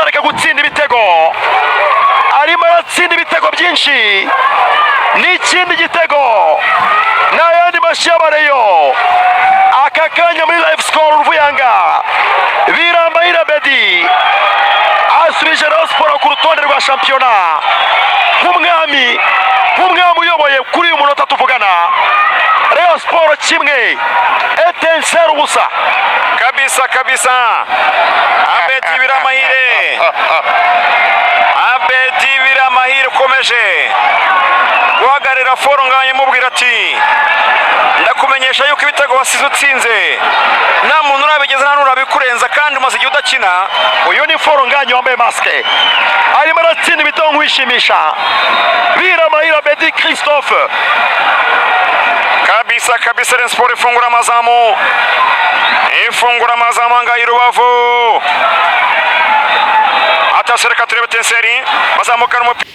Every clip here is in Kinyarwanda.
areka gutsinda ibitego, arimo aratsinda ibitego byinshi. N'ikindi gitego n'ayandi mashyi y'abareyo. Aka kanya muri live score Ruvuyanga Biramahire Bedi asubije Rayon Sport ku rutonde rwa shampiyona nk'umwami uyoboye kuri uyu munota tuvugana. Rayon Sport kimwe Etincelle ubusa. Kabisa Abedi Biramahire ukomeje guhagarira foronganye mubwira ati ndakumenyesha yuko ibitego wasize utsinze nta muntu urabigeze nta n'urabikurenza kandi umaze igihe udakina. Uyu ni foronganye wambaye maske arimo aratsinda ibitego nk'uwishimisha. Biramahire Bedi Christophe. Kabisa Rayon Sport ifungura amazamu ngaho i Rubavu. Atasereka turebe Etincelle bazamukana umupira.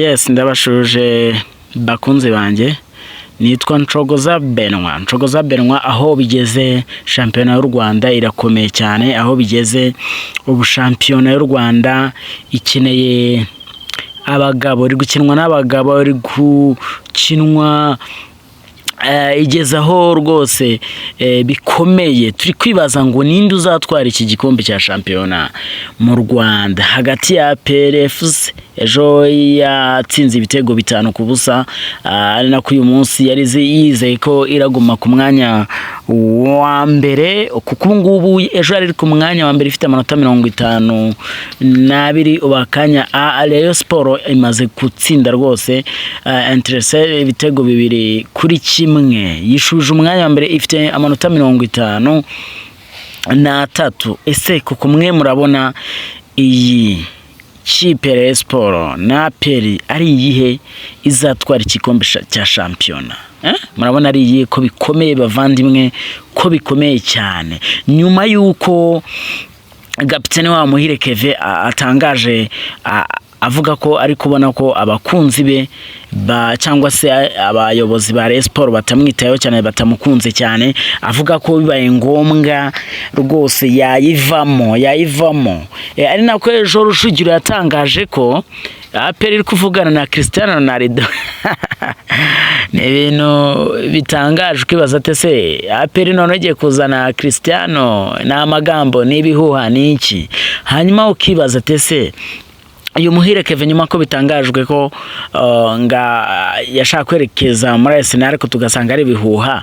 Yes, ndabashuje bakunze banjye. Nitwa Nshogoza Benwa. Aho bigeze shampiyona y'u Rwanda irakomeye cyane. Aho bigeze ubu shampiyona y'u Rwanda ikeneye abagabo, iri gukinwa n'abagabo, iri gukinwa igezaho rwose bikomeye. Turi kwibaza ngo ninde uzatwara iki gikombe cya shampiyona mu Rwanda hagati ya PRFC ejo yatsinze ibitego 5-0, ari nako uyu munsi yari yizeye ko iraguma ku mwanya wa mbere, kuko ngubu ejo ari ku mwanya wa mbere ifite amanota 52. Ubakanya Rayon Sport imaze gutsinda rwose Etincelle ibitego 2-1. Yishuje umwanya wa mbere ifite amanota 53. Ese kuko mwe murabona iyi kipe Rayon Sport na Peri ari iyihe izatwara igikombe cya shampiyona? Murabona ari iyihe ko bikomeye bavandimwe, ko bikomeye cyane nyuma yuko Kapiteni wa Muhire Keve atangaje avuga ko ari kubona ko abakunzi be cyangwa se abayobozi ba Rayon Sport batamwitayeho cyane, batamukunze cyane. Avuga ko bibaye ngombwa rwose yayivamo. Ari nako ejo Rujugiro yatangaje ko APR iri kuvugana na Cristiano Ronaldo. Ni ibintu bitangaje ukibaza ate se APR none igiye kuzana Cristiano, n'amagambo n'ibihuha n'iki? Hanyuma ukibaza ate se uyu Muhire Keve nyuma ko bitangajwe ko yashaka kwerekeza muri Arsenal ariko tugasanga ari bihuha,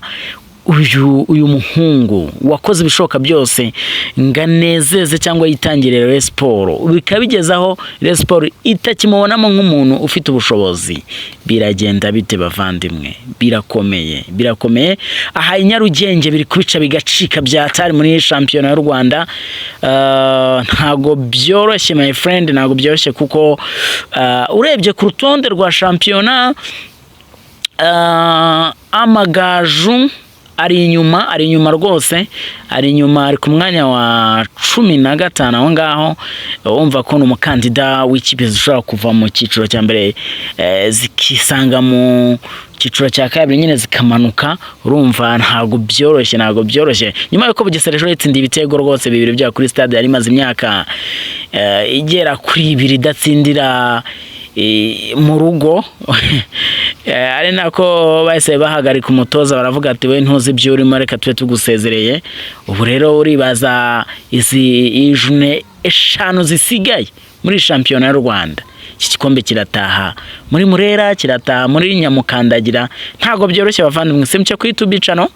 uyu muhungu wakoze ibishoka byose nganezeze cyangwa yitangire Rayon Sport, bikabigezaho Rayon Sport itakimubonamo nk'umuntu ufite ubushobozi. Biragenda bite bavandimwe? Birakomeye. Aha i Nyarugenge biri kubica bigacika byatari muri shampiyona y'u Rwanda. Ntago byoroshye my friend, ntago byoroshye kuko urebye ku rutonde rwa shampiyona Amagaju ari inyuma rwose, ari ku mwanya wa 15 aho ngaho. Wumva ko n'umukandida w'ikipe zishobora kuva mu cyiciro cya mbere zikisanga mu cyiciro cya kabiri nyine zikamanuka. Urumva ntago byoroshye nyuma yuko Bugesera ejo yatsindiye ibitego rwose 2 bya kuri stade yari maze imyaka igera kuri 2 idatsindira mu rugo. Ari nako bahise bahagarika umutoza, baravuga ati we ntuzi ibyo urimo, reka tube tugusezereye. Ubu rero uribaza izi june 5 zisigaye muri shampiyona y'u Rwanda. Iki gikombe kirataha muri Murera, kirataha muri Nyamukandagira. Ntago byoroshye bavandimwe, simcye ku YouTube channel.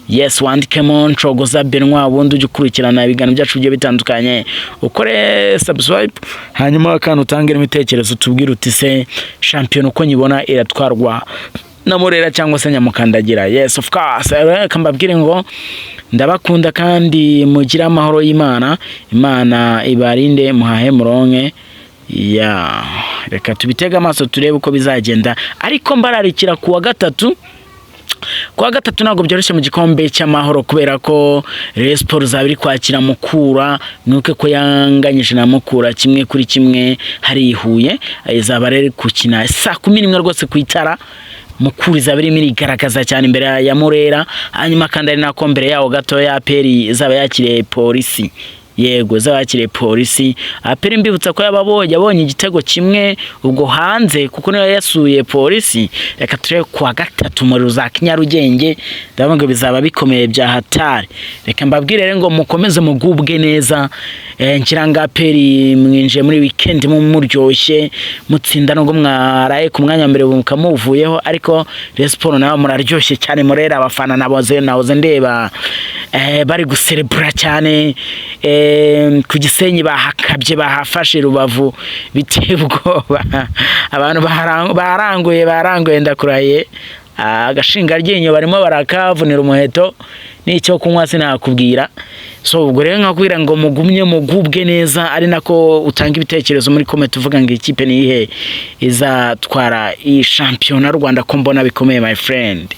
Yes, wandikemo Nshogoza Benwa, ubundi ujye ukurikirana ibiganiro byacu bigiye bitandukanye, ukore subscribe, hanyuma kandi utange imitekerezo tubwire uti se shampiyona uko nyibona iratwarwa na Murera cyangwa se Nyamukandagira. Yes of course, kambabwire ngo ndabakunda kandi mugira amahoro y'Imana. Imana ibarinde muhahe muronke. Reka tubitega amaso turebe uko bizagenda, ariko mbararikira kuwa gatatu ntabwo byoroshye mu gikombe cy'amahoro, kubera ko Rayon Sport zabiri kwakira Mukura. Nuke ko yanganyije na Mukura 1-1 hari Huye. Izaba rero kukina saa 11 rwose ku itara. Mukura izaba irimo irigaragaza cyane imbere ya Murera, hanyuma kandi ari nako mbere yaho gato ya APR izaba yakiriye Polisi. yego z'abakiriye polisi. Aperi mbibutsa ko yabonye igitego kimwe ubwo hanze kuko niyo yasuye polisi. Reka turebe kuwa gatatu muri za Kinyarugenge ndabanga bizaba bikomeye bya hatari. Reka mbabwire rero ngo mukomeze mugubwe neza, nkiranga Aperi mwinje muri weekend mu muryoshye mutsinda no mwaraye ku mwanya mbere mukamuvuyeho, ariko Sport nayo muraryoshye cyane murera abafana naboze ndeba bari guserebura cyane ku Gisenyi bahakabye bahafashe Rubavu biteye ubwoba, abantu baranguye ndakuraye agashinga ryinyo barimo barakavunira umuheto n'icyo kunywa sinakubwira. So ubwo rero nkakubwira ngo mugubwe neza, ari nako utanga ibitekerezo muri comment uvuga ngo ikipe ni ihe izatwara iyi championnat Rwanda ko mbona bikomeye my friend.